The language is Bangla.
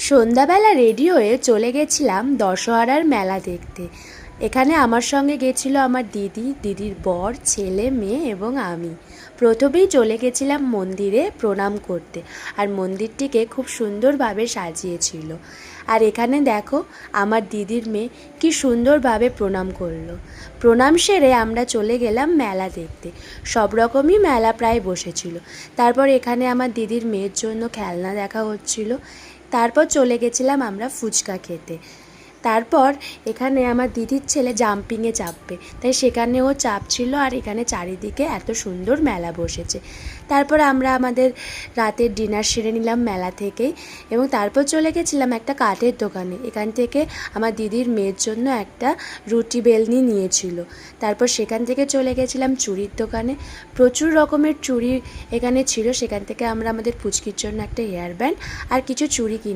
সন্ধ্যাবেলা রেডি হয়ে চলে গেছিলাম দশহরার মেলা দেখতে। এখানে আমার সঙ্গে গেছিল আমার দিদির বর, ছেলে, মেয়ে এবং আমি। প্রথমেই চলে গেছিলাম মন্দিরে প্রণাম করতে, আর মন্দিরটিকে খুব সুন্দরভাবে সাজিয়েছিল। আর এখানে দেখো আমার দিদির মেয়ে কি সুন্দরভাবে প্রণাম করলো। প্রণাম সেরে আমরা চলে গেলাম মেলা দেখতে। সব রকমই মেলা প্রায় বসেছিল। তারপর এখানে আমার দিদির মেয়ের জন্য খেলনা দেখা হচ্ছিল। তারপর চলে গেছিলাম আমরা ফুচকা খেতে। তারপর এখানে আমার দিদির ছেলে জাম্পিংয়ে চাপবে, তাই সেখানে ও চাপছিল। আর এখানে চারিদিকে এত সুন্দর মেলা বসেছে। তারপর আমরা আমাদের রাতের ডিনার সেরে নিলাম মেলা থেকেই, এবং তারপর চলে গেছিলাম একটা কাঠের দোকানে। এখান থেকে আমার দিদির মেয়ের জন্য একটা রুটি বেলনি নিয়েছিল। তারপর সেখান থেকে চলে গেছিলাম চুড়ির দোকানে। প্রচুর রকমের চুড়ি এখানে ছিল। সেখান থেকে আমরা আমাদের পুচকির জন্য একটা হেয়ার ব্যান্ড আর কিছু চুড়ি কিনে